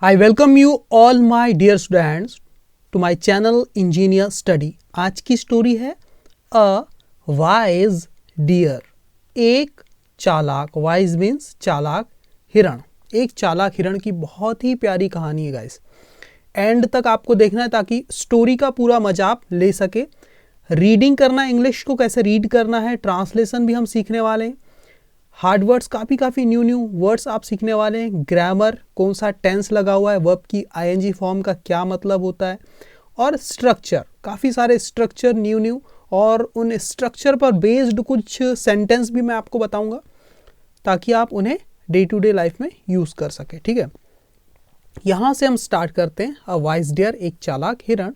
I welcome you all my dear students to my channel Engineer Study। आज की story है a wise dear, एक चालाक, wise means चालाक हिरण। एक चालाक हिरण की बहुत ही प्यारी कहानी है गाइस। एंड तक आपको देखना है ताकि स्टोरी का पूरा मजा आप ले सके। रीडिंग करना, इंग्लिश को कैसे रीड करना है, ट्रांसलेशन भी हम सीखने वाले हैं। हार्ड वर्ड्स काफ़ी न्यू वर्ड्स आप सीखने वाले हैं। ग्रामर, कौन सा टेंस लगा हुआ है, वर्ब की आईएनजी फॉर्म का क्या मतलब होता है, और स्ट्रक्चर, काफ़ी सारे स्ट्रक्चर न्यू और उन स्ट्रक्चर पर बेस्ड कुछ सेंटेंस भी मैं आपको बताऊंगा ताकि आप उन्हें डे टू डे लाइफ में यूज़ कर सके। ठीक है, यहाँ से हम स्टार्ट करते हैं। अ वाइज डियर, एक चालाक हिरण।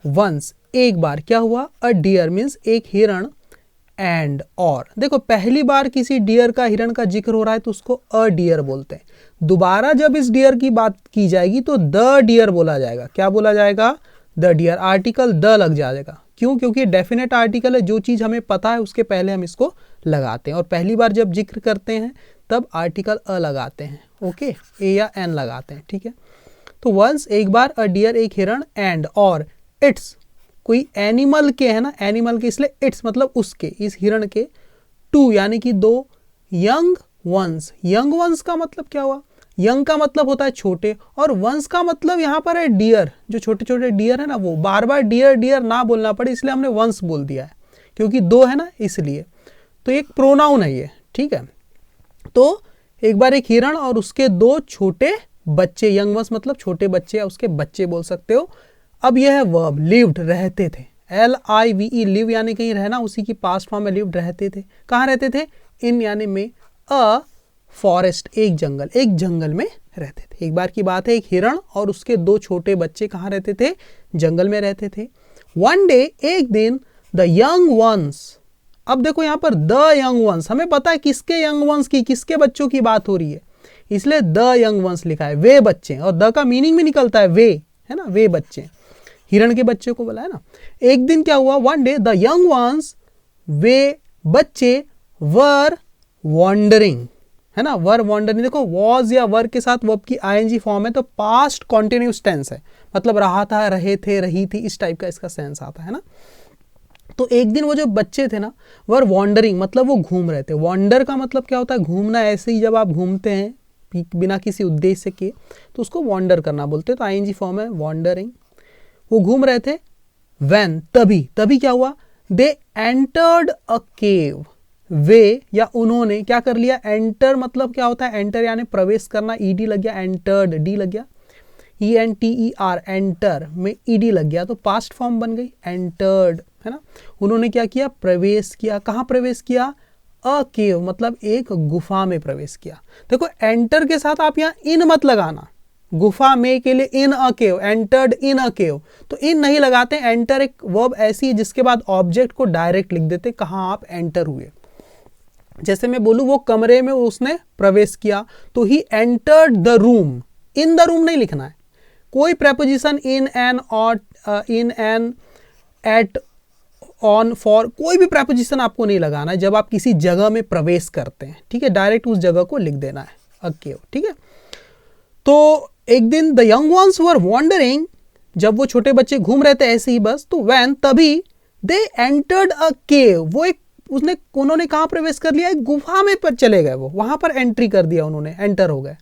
वंस, एक बार क्या हुआ। अ डियर मीन्स एक हिरण। एंड, और देखो पहली बार किसी डियर का, हिरण का जिक्र हो रहा है तो उसको अ डियर बोलते हैं। दोबारा जब इस डियर की बात की जाएगी तो द डियर बोला जाएगा। क्या बोला जाएगा? The dear. आर्टिकल द लग जाएगा। क्यों? क्योंकि डेफिनेट आर्टिकल है, जो चीज़ हमें पता है उसके पहले हम इसको लगाते हैं। और पहली बार जब जिक्र करते हैं तब आर्टिकल अ लगाते हैं। ओके, ए या एन लगाते हैं। ठीक है, तो वंस, एक बार। अ डियर, एक हिरण। एंड, और। इट्स, कोई एनिमल के है ना, एनिमल के, इसलिए इट्स मतलब उसके, इस हिरण के। टू यानी कि दो। यंग वंस, यंग वंस का मतलब क्या हुआ? यंग का मतलब होता है छोटे, और वंस का मतलब यहाँ पर है डियर। जो छोटे छोटे डियर है ना, वो बार बार डियर डियर ना बोलना पड़े इसलिए हमने वंस बोल दिया है, क्योंकि दो है ना इसलिए। तो एक प्रोनाउन है ये। ठीक है, तो एक बार एक हिरण और उसके दो छोटे बच्चे। यंग वंस मतलब छोटे बच्चे या उसके बच्चे बोल सकते हो। अब यह है वर्ब, लिव्ड, रहते थे। LIVE, लिव यानी कहीं रहना, उसी की पास्ट फॉर्म में लिव्ड, रहते थे। कहाँ रहते थे? इन यानी में। अ फॉरेस्ट, एक जंगल, एक जंगल में रहते थे। एक बार की बात है, एक हिरण और उसके दो छोटे बच्चे कहाँ रहते थे? जंगल में रहते थे। वन डे, एक दिन। द यंग वंस, अब देखो यहाँ पर द यंग वंस, हमें पता है किसके यंग वंस की, किसके बच्चों की बात हो रही है, इसलिए द यंग वंस लिखा है। वे बच्चे, और द का मीनिंग भी निकलता है वे, है ना, वे बच्चे, हिरण के बच्चे को बोला है ना। एक दिन क्या हुआ? One day, the young ones, वे बच्चे, वर वॉन्डरिंग, है ना, वर वॉन्डरिंग। देखो वॉज या वर के साथ वर्ब की आईएनजी फॉर्म है तो पास्ट कॉन्टिन्यूस टेंस है, मतलब रहा था, रहे थे, रही थी, इस टाइप का इसका सेंस आता है ना। तो एक दिन वो जो बच्चे थे ना, वर वॉन्डरिंग मतलब वो घूम रहे थे। वॉन्डर का मतलब क्या होता है? घूमना। ऐसे ही जब आप घूमते हैं बिना किसी उद्देश्य के तो उसको वॉन्डर करना बोलते हैं। तो आईएनजी फॉर्म है वॉन्डरिंग। वो घूम रहे थे। व्हेन, तभी, तभी क्या हुआ? दे एंटर्ड अ केव, वे या उन्होंने क्या कर लिया? एंटर मतलब क्या होता है? एंटर यानी प्रवेश करना, ईडी लग गया। एंटर्ड, डी लग गया। ENTER, एंटर में ईडी लग गया तो पास्ट फॉर्म बन गई एंटर्ड, है ना। उन्होंने क्या किया? प्रवेश किया। कहाँ प्रवेश किया? अ केव मतलब एक गुफा में प्रवेश किया। देखो एंटर के साथ आप यहाँ इन मत लगाना, गुफा में के लिए इन अ केव, एंटर्ड इन अ केव, तो इन नहीं लगाते। एंटर एक वर्ब ऐसी है जिसके बाद ऑब्जेक्ट को डायरेक्ट लिख देते कहाँ आप एंटर हुए। जैसे मैं बोलूँ वो कमरे में उसने प्रवेश किया तो ही entered the room. In the room नहीं लिखना है। कोई प्रेपोजिशन इन एन, और in an, at, on, for, कोई भी प्रेपोजिशन आपको नहीं लगाना है जब आप किसी जगह में प्रवेश करते हैं। ठीक है, डायरेक्ट उस जगह को लिख देना है अ केव। ठीक है, तो एक दिन the young ones were wandering, जब वो छोटे बच्चे घूम रहे थे ऐसे ही बस, तो व्हेन, तभी, दे एंटर्ड अ केव, वो एक, उन्होंने कहाँ प्रवेश कर लिया? एक गुफा में पर चले गए, वो वहां पर एंट्री कर दिया उन्होंने, एंटर हो गए।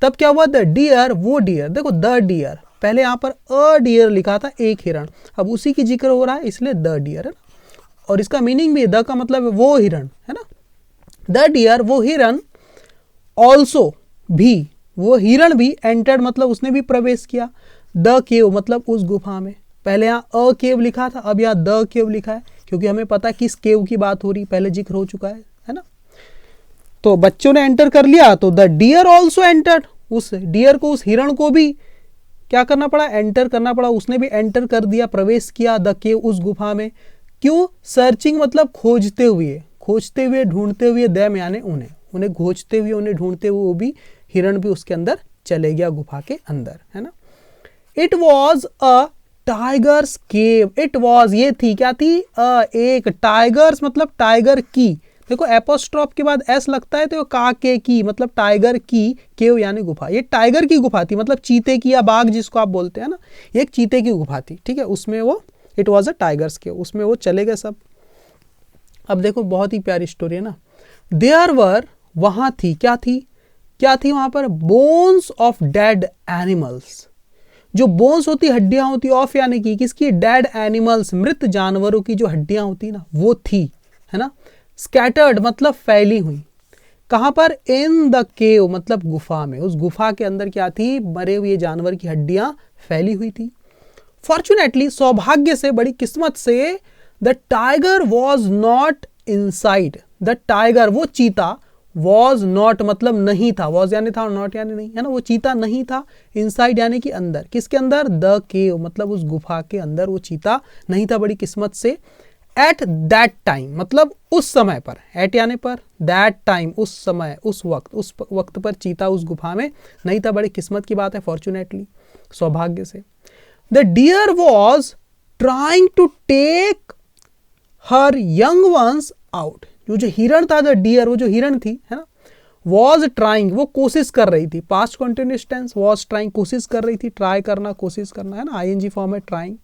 तब क्या हुआ? द डियर, वो डियर, देखो द डियर, पहले यहाँ पर अ डियर लिखा था, एक हिरण, अब उसी की जिक्र हो रहा है इसलिए द डियर है ना। और इसका मीनिंग भी, द का मतलब है वो हिरण, है ना। द डियर, वो हिरण। ऑल्सो, भी, वो हिरण भी। एंटर्ड मतलब उसने भी प्रवेश किया। द केव मतलब उस गुफा में। पहले यहाँ अ केव लिखा था, अब यहाँ द केव लिखा है, क्योंकि हमें पता है किस केव की बात हो रही, पहले जिक्र हो चुका है ना। तो बच्चों ने एंटर कर लिया तो द डियर ऑल्सो एंटर्ड, उस डियर को, उस हिरण को भी क्या करना पड़ा? एंटर करना पड़ा। उसने भी एंटर कर दिया, प्रवेश किया द केव, उस गुफा में। क्यों? सर्चिंग मतलब खोजते हुए, खोजते हुए, ढूंढते हुए, दैम यानी उन्हें, उन्हें खोजते हुए, उन्हें ढूंढते हुए, वो भी हिरण भी उसके अंदर चले गया, गुफा के अंदर, है ना। It was a tigers cave, it was, ये थी, क्या थी? एक, टाइगर्स मतलब टाइगर की, देखो एपोस्ट्रॉफ के बाद एस लगता है तो का के की मतलब टाइगर की, केव यानी गुफा। ये टाइगर की गुफा थी, मतलब चीते की या बाघ जिसको आप बोलते हैं ना, ये एक चीते की गुफा थी, ठीक है। उसमें वो इट वॉज अ टाइगर्स केव, उसमें वो चले गए सब। अब देखो बहुत ही प्यारी स्टोरी है ना। देयर वर, वहां थी, क्या थी, क्या थी वहां पर, बोन्स ऑफ डेड एनिमल्स। जो बोन्स होती, हड्डियां होती, ऑफ यानी कि किसकी, डेड एनिमल्स, मृत जानवरों की जो हड्डियां होती ना वो थी, है ना। स्कैटर्ड मतलब फैली हुई, कहां पर, इन द केव मतलब गुफा में। उस गुफा के अंदर क्या थी, मरे हुए जानवर की हड्डियां फैली हुई थी। फॉर्चुनेटली, सौभाग्य से, बड़ी किस्मत से, the tiger was not inside. The tiger वो चीता, वॉज नॉट मतलब नहीं था, वॉज यानी था और नॉट यानी नहीं, है ना। वो चीता नहीं था, इनसाइड यानी कि अंदर, किसके अंदर, द केव मतलब उस गुफा के अंदर वो चीता नहीं था, बड़ी किस्मत से। एट दैट टाइम मतलब उस समय पर, एट यानी पर, दैट टाइम उस समय, उस वक्त पर चीता उस गुफा में नहीं था, बड़ी किस्मत की बात है, फॉर्चुनेटली सौभाग्य से। The deer was trying to take her young ones out. जो हिरण था, द डियर वो जो हिरण थी, है ना, वॉज ट्राइंग वो कोशिश कर रही थी, past continuous tense, was trying कोशिश कर रही थी, ट्राई करना कोशिश करना, है ना, आईएनजी फॉर्म है ट्राइंग।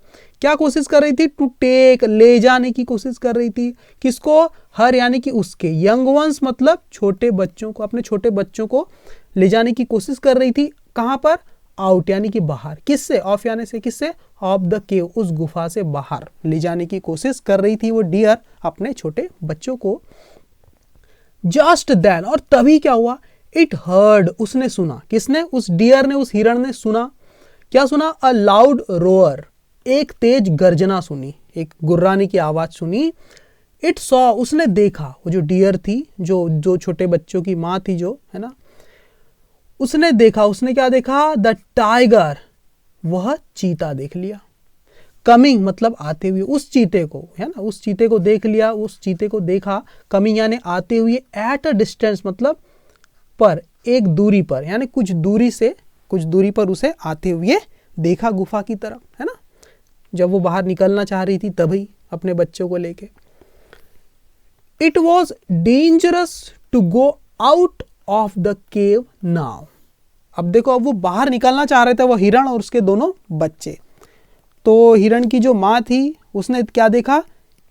क्या कोशिश कर रही थी, टू टेक ले जाने की कोशिश कर रही थी, किसको, हर यानी कि उसके, यंग वंस मतलब छोटे बच्चों को, अपने छोटे बच्चों को ले जाने की कोशिश कर रही थी, कहां पर, आउट यानी कि बाहर, किससे, ऑफ यानी से, किससे, ऑफ द केव उस गुफा से बाहर ले जाने की कोशिश कर रही थी वो डियर अपने छोटे बच्चों को। जस्ट देन, और तभी क्या हुआ, इट हर्ड उसने सुना, किसने, उस डियर ने, उस हिरण ने सुना, क्या सुना, अ लाउड रोअर एक तेज गर्जना सुनी, एक गुर्राने की आवाज सुनी। इट सॉ उसने देखा, वो जो डियर थी, जो छोटे बच्चों की माँ थी जो, है ना, उसने देखा, उसने क्या देखा, द टाइगर वह चीता देख लिया। कमिंग मतलब आते हुए, उस चीते को, है ना, उस चीते को देख लिया, उस चीते को देखा, कमिंग यानी आते हुए, एट अ डिस्टेंस मतलब पर, एक दूरी पर, यानी कुछ दूरी से, कुछ दूरी पर उसे आते हुए देखा गुफा की तरफ, है ना, जब वो बाहर निकलना चाह रही थी तभी अपने बच्चों को लेके। It was dangerous to go out of the cave now. अब देखो, अब वो बाहर निकलना चाह रहे थे, वो हिरण और उसके दोनों बच्चे। तो हिरण की जो माँ थी उसने क्या देखा,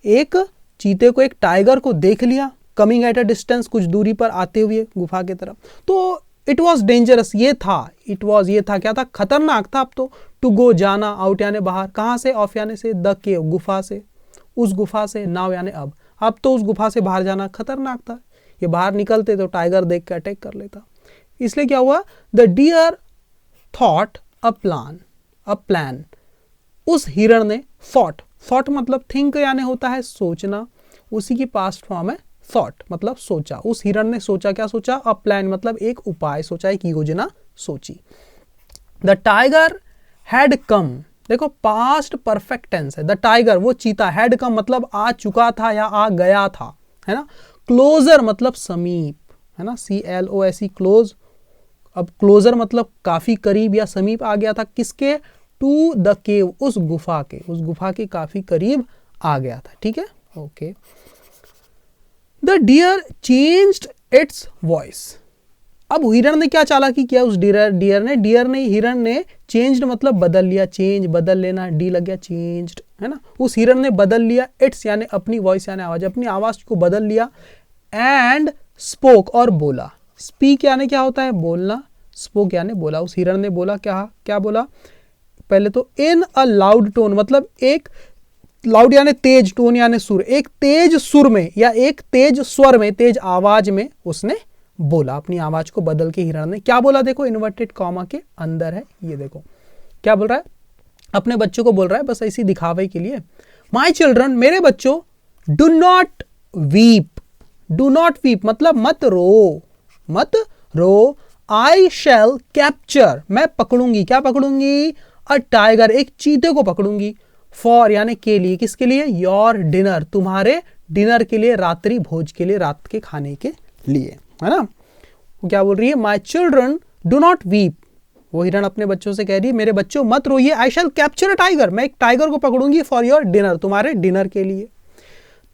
एक चीते को, एक टाइगर को देख लिया, कमिंग एट अ डिस्टेंस कुछ दूरी पर आते हुए गुफा की तरफ। तो इट वॉज डेंजरस ये था, इट वॉज ये था, क्या था, खतरनाक था। अब तो टू गो जाना, आउट यानी बाहर, कहाँ से, ऑफ यानी से, द केव गुफा से, उस गुफा से, नाउ यानी अब तो उस गुफा से बाहर जाना खतरनाक था। ये बाहर निकलते तो टाइगर देख के अटैक कर लेता। इसलिए क्या हुआ, the deer thought a plan, उस हिरण ने, थॉट मतलब थिंक यानी होता है सोचना, उसी की पास्ट फॉर्म है थॉट मतलब सोचा। उस हिरण ने सोचा, क्या सोचा, अ प्लान मतलब एक उपाय सोचा, एक योजना सोची। द टाइगर हैड कम, देखो पास्ट परफेक्ट टेंस है, द टाइगर वो चीता, हैड कम मतलब आ चुका था या आ गया था, है ना। क्लोजर मतलब समीप, है ना, CLOSE क्लोज। अब क्लोजर मतलब काफी करीब या समीप आ गया था, किसके, टू द केव उस गुफा के काफी करीब आ गया था, ठीक है, okay. The deer changed its voice, अब हिरण ने क्या चालाकी किया, उस हिरण ने चेंज्ड मतलब बदल लिया, चेंज बदल लेना, डी लग गया, चेंज्ड, है ना। उस हिरण ने बदल लिया इट्स यानी अपनी वॉइस यानी आवाज, अपनी आवाज को बदल लिया। एंड स्पोक और बोला, स्पीक यानी क्या होता है, बोलना, स्पोक यानी बोला। उस हिरण ने बोला, क्या बोला, पहले तो इन अ लाउड टोन मतलब एक लाउड यानी तेज, टोन यानी सुर, एक तेज सुर में या एक तेज स्वर में, तेज आवाज में उसने बोला, अपनी आवाज को बदल के हिरण ने क्या बोला, देखो इन्वर्टेड कॉमा के अंदर है, ये देखो क्या बोल रहा है, अपने बच्चों को बोल रहा है बस ऐसी दिखावे के लिए। माई चिल्ड्रन मेरे बच्चों, डू नॉट वीप मतलब मत रो, आई शैल कैप्चर मैं पकड़ूंगी, क्या पकड़ूंगी, अ टाइगर एक चीते को पकड़ूंगी, फॉर यानी के लिए, किसके लिए, योर डिनर तुम्हारे डिनर के लिए, रात्रि भोज के लिए, रात के खाने के लिए, है ना। वो क्या बोल रही है, my children do not weep, वो हिरण अपने बच्चों से कह रही है मेरे बच्चों मत रोइए, आई शैल कैप्चर अ टाइगर मैं एक टाइगर को पकड़ूंगी, फॉर योर डिनर तुम्हारे डिनर के लिए।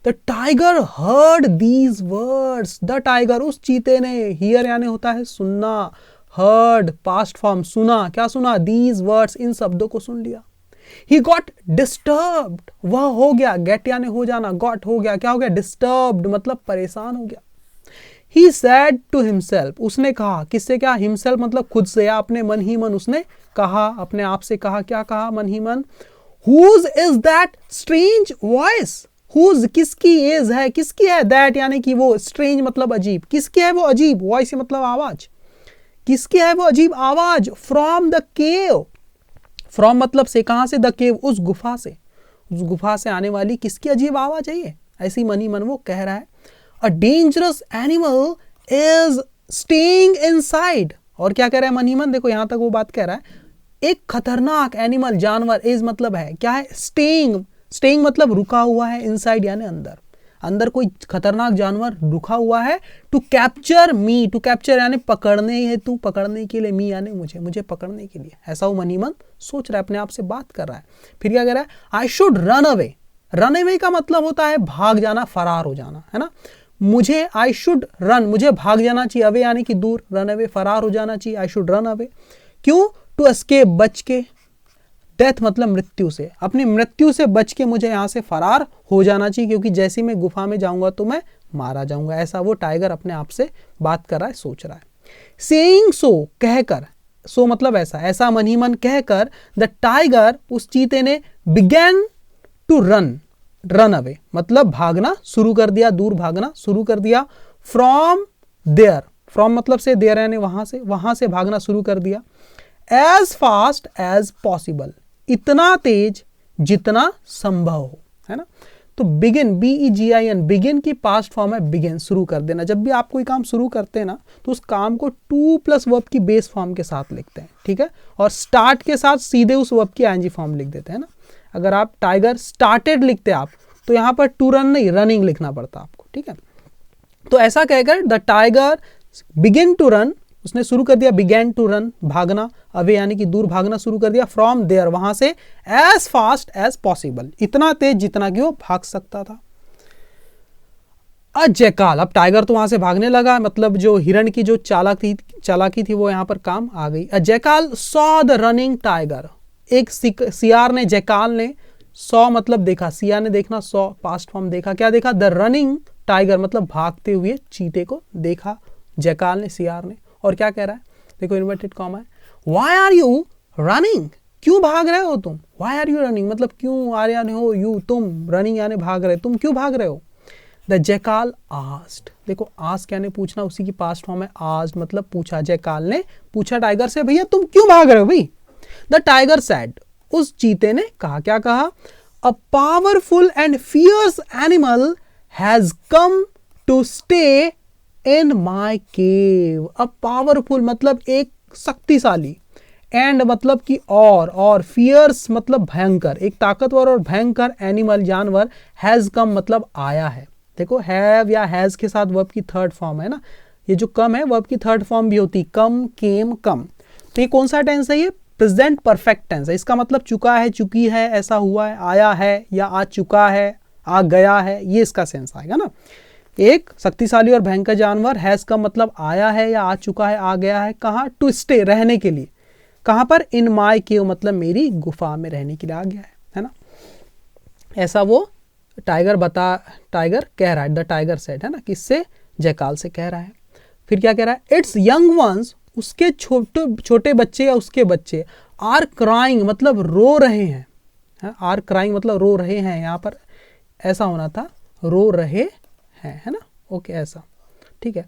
The tiger heard these words, the tiger उस चीते ने, हियर यानी होता है सुनना, हर्ड पास्ट फॉर्म सुना, क्या सुना, दीज वर्ड्स इन शब्दों को सुन लिया। He got disturbed, वह हो गया, get यानी हो जाना, got हो गया, क्या हो गया, disturbed मतलब परेशान हो गया। He said to himself, उसने कहा, किससे, क्या, himself मतलब खुद से या अपने मन ही मन उसने कहा, अपने आप से कहा, क्या कहा, मन ही मन, whose is that strange voice, whose किसकी is है, किसकी है, that यानी कि वो, strange मतलब अजीब, किसकी है वो अजीब, voice मतलब आवाज, किसकी है वो अजीब आवाज, from the cave, फ्रॉम मतलब से, कहां से, द केव उस गुफा से, उस गुफा से आने वाली किसकी अजीब आवाज है ये, ऐसी मनी मन वो कह रहा है। A dangerous animal is staying inside, और क्या कह रहा है मनी मन, देखो यहां तक वो बात कह रहा है, एक खतरनाक एनिमल जानवर, इज मतलब है क्या है, स्टेइंग, स्टेइंग मतलब रुका हुआ है, इनसाइड यानी अंदर, अंदर कोई खतरनाक जानवर रुका हुआ है, to capture me, to capture यानी पकड़ने हेतु, पकड़ने के लिए, मी यानी मुझे, मुझे पकड़ने के लिए, ऐसा वो मनी मन सोच रहा है, अपने आप से बात कर रहा है। फिर क्या कह रहा है, I should run away, run away का मतलब होता है भाग जाना, फरार हो जाना, है ना, मुझे, आई शुड रन, मुझे भाग जाना चाहिए, अवे यानी कि दूर, रन अवे फरार हो जाना चाहिए, आई शुड रन अवे, क्यों, टू एस्केप बच के, डेथ मतलब मृत्यु से, अपनी मृत्यु से बच के मुझे यहां से फरार हो जाना चाहिए, क्योंकि जैसे मैं गुफा में जाऊंगा तो मैं मारा जाऊंगा, ऐसा वो टाइगर अपने आप से बात कर रहा है, सोच रहा है। सेइंग सो कहकर, सो मतलब ऐसा, ऐसा मन ही मन कहकर, द टाइगर उस चीते ने began to run, run away मतलब भागना शुरू कर दिया, दूर भागना शुरू कर दिया, फ्रॉम देयर, फ्रॉम मतलब से, देयर यानी वहां से भागना शुरू कर दिया, एज फास्ट एज पॉसिबल, इतना तेज जितना संभव हो, है ना। तो बिगिन, BEGIN, बिगिन की पास्ट फॉर्म है बिगिन, शुरू कर देना। जब भी आप कोई काम शुरू करते हैं ना, तो उस काम को टू प्लस वर्ब की बेस फॉर्म के साथ लिखते हैं, ठीक है, और स्टार्ट के साथ सीधे उस वर्ब की ING फॉर्म लिख देते हैं ना। अगर आप टाइगर स्टार्टेड लिखते आप, तो यहाँ पर टू रन नहीं, रनिंग लिखना पड़ता आपको, ठीक है। तो ऐसा कहकर the tiger begin to run, उसने शुरू कर दिया, बिगैन टू रन भागना, अवे यानी कि दूर भागना शुरू कर दिया, फ्रॉम देयर वहां से, एज फास्ट एज पॉसिबल इतना तेज जितना कि वो भाग सकता था। अ जैकाल, अब टाइगर तो वहां से भागने लगा, मतलब जो हिरण की जो चालाकी थी वो यहाँ पर काम आ गई। A jackal saw the running tiger, एक सियार ने, जैकाल ने, सॉ मतलब देखा, सिया ने देखना, सॉ पास्ट फॉर्म देखा, क्या देखा, द रनिंग टाइगर मतलब भागते हुए चीते को देखा जैकाल ने, सियार ने। और क्या कह रहा है, देखो इन्वर्टेड कॉमा है, व्हाई आर यू रनिंग, क्यों भाग रहे हो तुम, व्हाई आर यू रनिंग मतलब क्यों, आर यानी हो, यू तुम, रनिंग यानी भाग रहे, तुम क्यों भाग रहे हो। द जैकाल आस्क्ड, देखो आस्क यानी पूछना, उसी की पास्ट फॉर्म है आस्क्ड मतलब पूछा, जैकाल ने पूछा टाइगर से, भैया तुम क्यों भाग रहे हो भाई। द टाइगर सेड, उस चीते ने कहा, क्या कहा, a powerful and fierce animal has come to stay in my cave. अब पावरफुल मतलब एक शक्तिशाली, एंड मतलब कि और फियर्स मतलब भयंकर, एक ताकतवर और भयंकर एनिमल जानवर, हैज कम मतलब आया है। देखो हैव या हैज के साथ वर्ब की थर्ड फॉर्म है ना, ये जो कम है वर्ब की थर्ड फॉर्म भी होती, कम, केम, कम। तो ये कौन सा टेंस है, ये प्रेजेंट परफेक्ट टेंस है, इसका मतलब चुका है, चुकी है, ऐसा हुआ है, आया है या आ चुका है, आ गया है, ये इसका सेंस आएगा ना। एक शक्तिशाली और भयंकर जानवर, हैज का मतलब आया है या आ चुका है, आ गया है, कहाँ, टू स्टे रहने के लिए, कहाँ पर, इन माई केव मतलब मेरी गुफा में रहने के लिए आ गया है ना। ऐसा वो टाइगर कह रहा है, द टाइगर सेड, है ना, किससे, जैकाल से कह रहा है। फिर क्या कह रहा है, इट्स यंग वंस, उसके छोटे बच्चे या उसके बच्चे, आर क्राइंग मतलब रो रहे हैं, आर क्राइंग मतलब रो रहे हैं, यहाँ पर ऐसा होना था, रो रहे है ना, ओके ऐसा, ठीक है।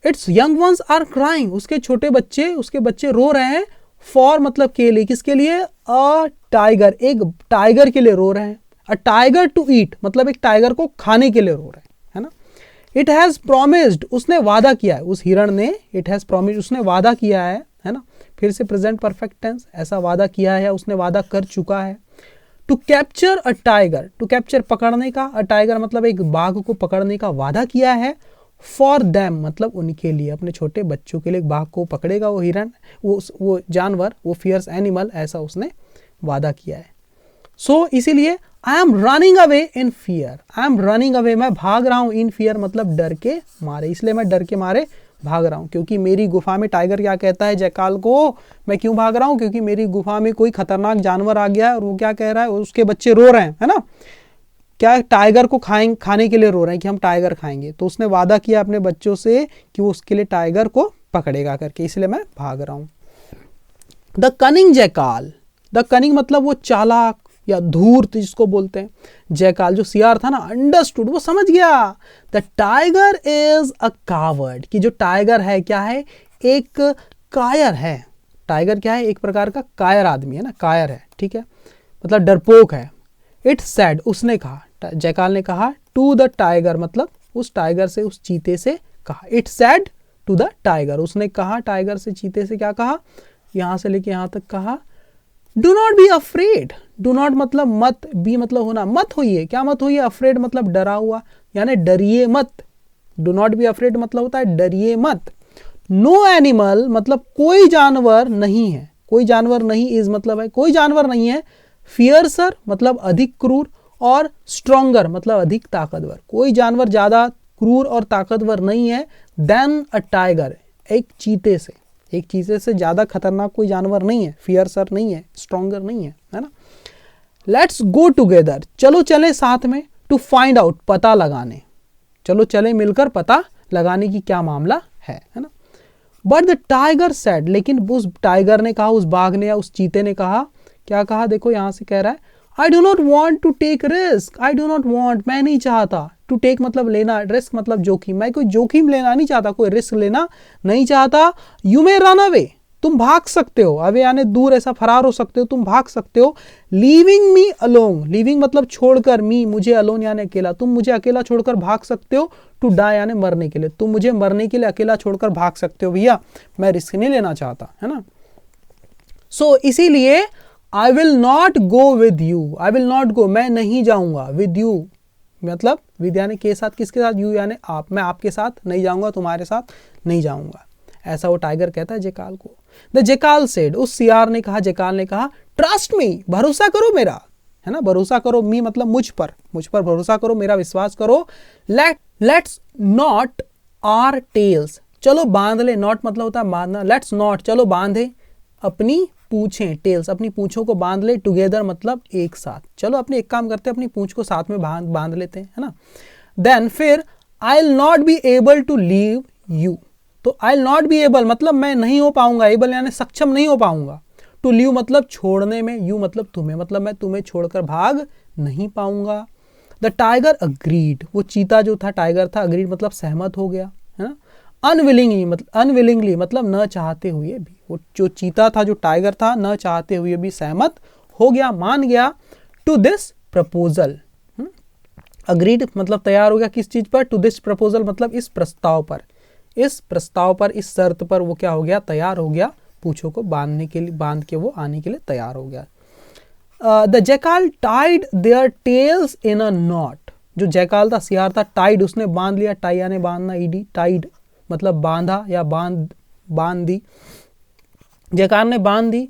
Its young ones are crying, उसके बच्चे रो रहे हैं, फॉर मतलब के लिए, किसके लिए, अ टाइगर, एक टाइगर के लिए रो रहे हैं, अ टाइगर टू ईट मतलब एक टाइगर को खाने के लिए रो रहे हैं, है ना। इट हैज प्रोमिस्ड, उसने वादा किया है, उस हिरण ने, इट हैज प्रोमिस्ड उसने वादा किया है ना, फिर से प्रेजेंट परफेक्ट टेंस, ऐसा वादा किया है, उसने वादा कर चुका है। To capture a tiger, to capture पकड़ने का, अ टाइगर मतलब एक बाघ को पकड़ने का वादा किया है, फॉर देम मतलब उनके लिए, अपने छोटे बच्चों के लिए एक बाघ को पकड़ेगा वो हिरण, वो जानवर, वो फियर्स एनिमल, ऐसा उसने वादा किया है। सो इसीलिए I am running away in fear, I am running away, मैं भाग रहा हूं, इन फियर मतलब डर के मारे, इसलिए मैं डर के मारे भाग रहा हूं, क्योंकि मेरी गुफा में, टाइगर क्या कहता है जैकाल को, मैं क्यों भाग रहा हूं, क्योंकि मेरी गुफा में कोई खतरनाक जानवर आ गया है, और वो क्या कह रहा है, उसके बच्चे रो रहे हैं, है ना, क्या टाइगर को खाने के लिए रो रहे हैं कि हम टाइगर खाएंगे, तो उसने वादा किया अपने बच्चों से कि वो उसके लिए टाइगर को पकड़ेगा करके, इसलिए मैं भाग रहा हूं। The cunning jackal, the cunning मतलब वो चालाक या धूर्त जिसको बोलते हैं, जैकाल जो सियार था ना, अंडरस्टूड, वो समझ गया, the tiger is a coward, कि जो टाइगर है क्या है, एक कायर है, टाइगर क्या है, एक प्रकार का कायर आदमी है ना, कायर है, ठीक है, मतलब डरपोक है। इट सेड, उसने कहा, जैकाल ने कहा, टू द टाइगर मतलब उस टाइगर से, उस चीते से कहा, it said to the tiger, उसने कहा टाइगर से, चीते से क्या कहा, यहां से लेके यहां तक कहा, do not be afraid, do not मतलब मत, बी मतलब होना, मत होइए, क्या मत होइए, अफ्रेड मतलब डरा हुआ, यानी डरिए मत, डू नॉट बी अफ्रेड मतलब होता है डरिए मत। नो एनिमल मतलब कोई जानवर नहीं है, कोई जानवर नहीं, इज मतलब है कोई जानवर नहीं है, फियरसर मतलब अधिक क्रूर, और स्ट्रोंगर मतलब अधिक ताकतवर, कोई जानवर ज्यादा क्रूर और ताकतवर नहीं है देन अ टाइगर, एक चीते से, एक चीते से ज्यादा खतरनाक कोई जानवर नहीं है, फियरसर नहीं है, स्ट्रोंगर नहीं है ना। लेट्स गो टुगेदर, चलो चले साथ में, टू फाइंड आउट पता लगाने, चलो चले मिलकर पता लगाने की क्या मामला है ना। बट द टाइगर सेड, लेकिन उस टाइगर ने कहा, उस बाघ ने या उस चीते ने कहा, क्या कहा, देखो यहां से कह रहा है, I do not want to take risk, I do not want मैं नहीं चाहता, टू टेक मतलब लेना, रिस्क मतलब जोखिम, मैं कोई जोखिम लेना नहीं चाहता, कोई रिस्क लेना नहीं चाहता, यू मे रन अवे, तुम भाग सकते हो, अवे यानी दूर, ऐसा फरार हो सकते हो, तुम भाग सकते हो, लीविंग मी अलोन, लीविंग मतलब छोड़कर, मी मुझे, अलोन यानी अकेला, तुम मुझे अकेला छोड़कर भाग सकते हो, टू डाई यानी मरने के लिए, तुम मुझे मरने के लिए अकेला छोड़कर भाग सकते हो भैया, मैं रिस्क नहीं लेना चाहता, है ना। सो इसीलिए आई will not go with you, I will not go मैं नहीं जाऊंगा, विद यू मतलब विद यानी के साथ, किसके साथ, यू यानी आप, मैं आपके साथ नहीं जाऊंगा, तुम्हारे साथ नहीं जाऊंगा, ऐसा वो टाइगर कहता है जैकाल को। द जैकाल सेड, उस सियार ने कहा, जैकाल ने कहा, ट्रस्ट मी भरोसा करो मेरा, है ना, भरोसा करो, मी मतलब मुझ पर भरोसा करो, मेरा विश्वास करो, लेट्स नॉट आर टेल्स, चलो बांध ले, नॉट मतलब होता है बांधना, लेट्स नॉट चलो बांधे अपनी पूछें, टेल्स अपनी पूछों को बांध ले, टुगेदर मतलब एक साथ, चलो अपने एक काम करते हैं, अपनी पूंछ को साथ में बांध लेते हैं, है ना। देन फिर I will not be able to leave you, तो I will not be able मतलब मैं नहीं हो पाऊंगा, एबल यानी सक्षम नहीं हो पाऊंगा, टू लीव मतलब छोड़ने में, यू मतलब तुम्हें, मतलब मैं तुम्हें छोड़कर भाग नहीं पाऊंगा। द टाइगर अग्रीड, वो चीता जो था, टाइगर था, अग्रीड मतलब सहमत हो गया, है ना। अनविलिंगली मतलब न चाहते हुए भी, वो जो चीता था, जो टाइगर था, न चाहते हुए भी सहमत हो गया, मान गया, टू दिस प्रपोजल, अग्रीड मतलब तैयार हो गया, किस चीज पर, टू दिस प्रपोजल मतलब इस प्रस्ताव पर, इस प्रस्ताव पर, इस शर्त पर वो क्या हो गया, तैयार हो गया, पूछों को बांधने के लिए, बांध के वो आने के लिए तैयार हो गया। The jackal tied their tails in a knot, जो जैकाल था, सियार था, टाइड उसने बांध लिया, टाई यानी बांधना, ईडी टाइड मतलब बांधा या बांध दी, जैकाल ने बांध दी,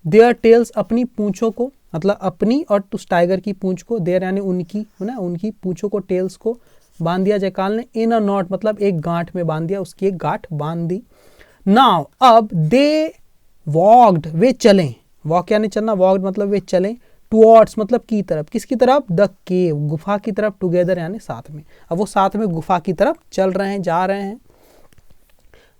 देयर टेल्स अपनी पूंछों को, मतलब अपनी और उस टाइगर की पूंछ को, देयर यानी उनकी, है ना, उनकी पूंछों को, टेल्स को बांध दिया जैकाल ने, इन अ नॉट मतलब एक गांठ में बांध दिया, उसकी एक गांठ बांध दी। नाउ अब दे वॉक्ड वे चलें, वॉक यानी चलना, वॉक्ड मतलब वे चलें, टुवर्ड्स मतलब की तरफ, किसकी तरफ, द केव गुफा की तरफ, टुगेदर यानी साथ में, अब वो साथ में गुफा की तरफ चल रहे हैं, जा रहे हैं।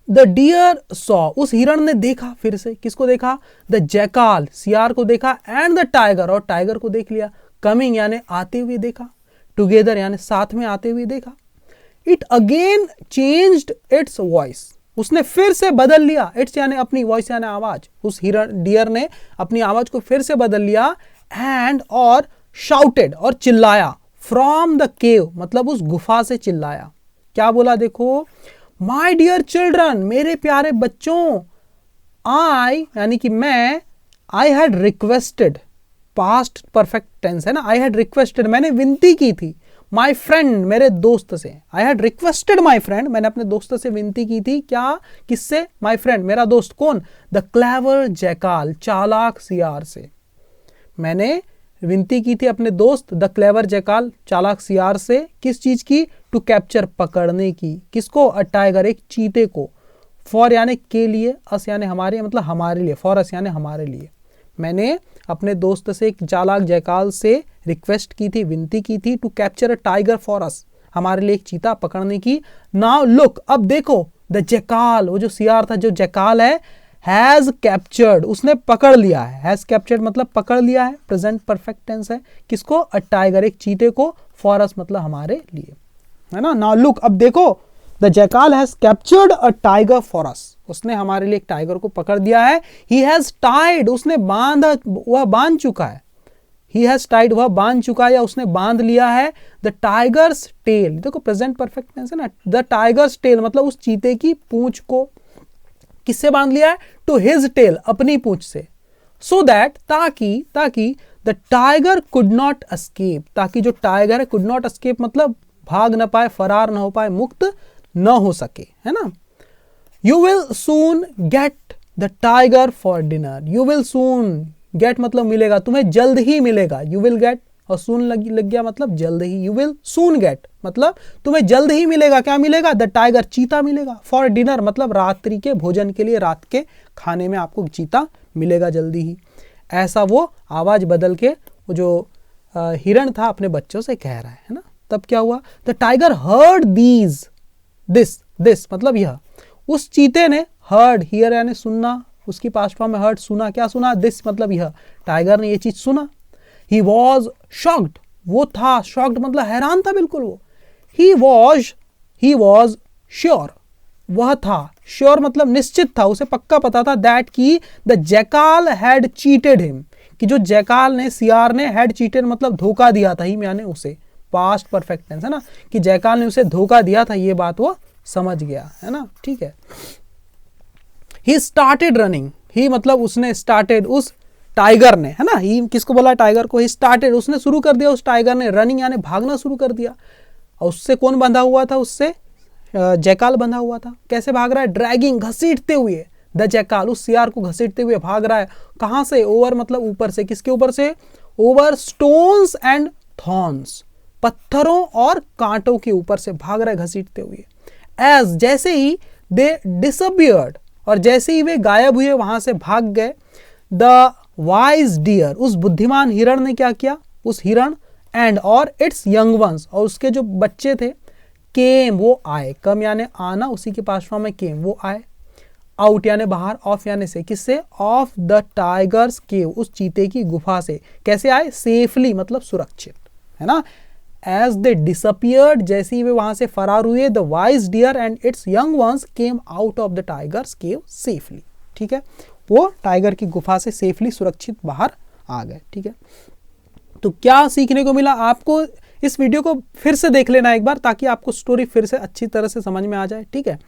द डियर सॉ, उस हिरण ने देखा, फिर से किसको देखा, द जैकाल सियार को देखा, एंड द टाइगर और टाइगर को देख लिया, कमिंग यानी आते हुए देखा, टुगेदर यानी साथ में आते हुए देखा। It again changed its voice, उसने फिर से बदल लिया, इट्स यानी अपनी, वॉइस यानी आवाज, उस हिरण डियर ने अपनी आवाज को फिर से बदल लिया, एंड और शाउटेड और चिल्लाया, फ्रॉम द केव मतलब उस गुफा से चिल्लाया, क्या बोला देखो, माई डियर चिल्ड्रन मेरे प्यारे बच्चों, आई यानी कि मैं, I had requested, past perfect tense है ना, आई हैड रिक्वेस्टेड मैंने विनती की थी, माई फ्रेंड मेरे दोस्त से, आई हैड रिक्वेस्टेड माई फ्रेंड मैंने अपने दोस्त से विनती की थी, क्या, किससे, माई फ्रेंड मेरा दोस्त, कौन, द क्लेवर जैकाल चालाक सियार से, मैंने विनती की थी अपने दोस्त द क्लेवर जैकाल, चालाक सियार से, किस चीज की? टू कैप्चर, पकड़ने की। किसको? अ टाइगर, एक चीते को। फॉर यानी के लिए, अस यानी हमारे, मतलब हमारे लिए, फॉर अस यानी हमारे लिए। मैंने अपने दोस्त से, एक चालाक जैकाल से रिक्वेस्ट की थी, विनती की थी, to capture a tiger for us, हमारे लिए एक चीता पकड़ने की। नाउ लुक, अब देखो, द जैकाल, वो जो सियार था, जो जैकाल है, हैज कैप्चर्ड, उसने पकड़ लिया है। हैज कैप्चर्ड मतलब पकड़ लिया है, प्रेजेंट परफेक्ट टेंस है। किसको? अ टाइगर, एक चीते को। फॉर अस मतलब हमारे लिए, है ना। नाउ लुक, अब देखो, the jackal has captured a tiger for अस, उसने हमारे लिए एक टाइगर को पकड़ दिया है। ही हैज टाइड, उसने बांधा, वह बांध चुका है। ही हैज टाइड, वह बांध चुका है या उसने बांध लिया है। द टाइगर्स टेल, देखो प्रेजेंट परफेक्ट टेंस है ना। द टाइगर्स टेल मतलब उस चीते की पूंछ को। किससे बांध लिया है? टू हिज टेल, अपनी पूंछ से। सो दैट, ताकि the tiger could not escape, ताकि जो टाइगर है, कुड नॉट एस्केप मतलब भाग न पाए, फरार न हो पाए, मुक्त न हो सके, है ना। You will soon get the tiger for dinner. You will soon gate मतलब मिलेगा, तुम्हें जल्द ही मिलेगा। यू विल गेट और सून लग गया मतलब जल्द ही। यू विल सून गेट मतलब तुम्हें जल्द ही मिलेगा। क्या मिलेगा? द टाइगर, चीता मिलेगा। फॉर डिनर मतलब रात्रि के भोजन के लिए, रात के खाने में आपको चीता मिलेगा जल्दी ही। ऐसा वो आवाज बदल के वो जो हिरण था अपने बच्चों से कह रहा है ना। तब क्या हुआ? द टाइगर हर्ड दिस मतलब यह, उस चीते ने, हर्ड हियर यानी सुनना, उसकी पास्ट फॉर्म में हर्ड, सुना। क्या सुना? दिस मतलब यह, टाइगर ने ये चीज सुना। ही वॉज शॉक्ड, वो था, शॉक्ड मतलब हैरान था बिल्कुल वो। ही वॉज श्योर, वह था, श्योर मतलब निश्चित था, उसे पक्का पता था, दैट की the jackal had cheated him, कि जो जैकाल ने, सियार ने, हैड चीटेड मतलब धोखा दिया था, हिम यानी उसे, पास्ट परफेक्ट टेंस है ना, कि जैकाल ने उसे धोखा दिया था, ये बात वो समझ गया, है ना। ठीक है। ही स्टार्टेड रनिंग, ही मतलब उसने, स्टार्टेड उस टाइगर ने, है ना, ही किसको बोला? टाइगर को। ही स्टार्टेड, उसने शुरू कर दिया, उस टाइगर ने, रनिंग यानी भागना शुरू कर दिया। और उससे कौन बंधा हुआ था? उससे जैकाल बंधा हुआ था। कैसे भाग रहा है? ड्रैगिंग, घसीटते हुए, द जैकाल, उस सियार को घसीटते हुए भाग रहा है। कहां से? ओवर मतलब ऊपर से। किसके ऊपर से? ओवर स्टोन्स एंड थॉर्न्स, पत्थरों और कांटों के ऊपर से भाग रहा है घसीटते हुए। एज, जैसे ही दे डिसअपियर्ड, और जैसे ही वे गायब हुए, वहां से भाग गए, द वाइज डियर, उस बुद्धिमान हिरण ने क्या किया? उस हिरण, एंड और इट्स यंग वंस, और उसके जो बच्चे थे, केम वो आए, कम यानी आना, उसी के पास फॉर्म में केम वो आए, आउट यानी बाहर, ऑफ यानी से, किससे? ऑफ द टाइगर्स केव, उस चीते की गुफा से। कैसे आए? सेफली मतलब सुरक्षित, है ना। एज दे डिसअपियर्ड, जैसे ही वे वहां से फरार हुए, the wise deer and its young ones came out of the tiger's cave safely. ठीक है, वो टाइगर की गुफा से सेफली, सुरक्षित बाहर आ गए। ठीक है, तो क्या सीखने को मिला आपको? इस वीडियो को फिर से देख लेना एक बार, ताकि आपको स्टोरी फिर से अच्छी तरह से समझ में आ जाए। ठीक है,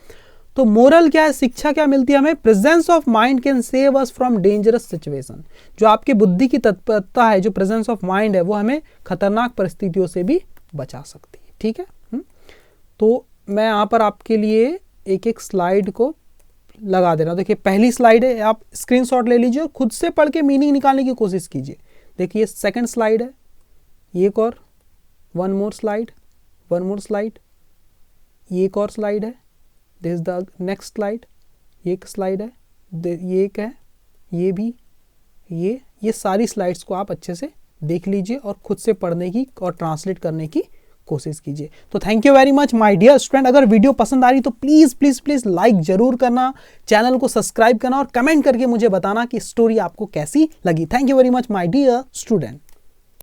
तो मोरल क्या है, शिक्षा क्या मिलती है हमें? Presence of mind can save us from dangerous situation. जो आपकी बुद्धि की तत्परता है, जो प्रेजेंस ऑफ माइंड है, वो हमें खतरनाक परिस्थितियों से भी बचा सकती है। ठीक है, तो मैं यहाँ पर आपके लिए एक एक स्लाइड को लगा दे रहा हूँ। देखिए पहली स्लाइड है, आप स्क्रीनशॉट ले लीजिए और खुद से पढ़ के मीनिंग निकालने की कोशिश कीजिए। देखिए सेकंड स्लाइड है, एक और, वन मोर स्लाइड, ये एक और स्लाइड है, this is the next slide, ये एक स्लाइड है, ये एक है, ये भी, ये सारी स्लाइड्स को आप अच्छे से देख लीजिए और खुद से पढ़ने की और ट्रांसलेट करने की कोशिश कीजिए। तो thank you very much my dear student. अगर वीडियो पसंद आ रही तो प्लीज़ प्लीज़ प्लीज़ लाइक जरूर करना, चैनल को सब्सक्राइब करना और कमेंट करके मुझे बताना कि स्टोरी आपको कैसी लगी। Thank you very much my dear student.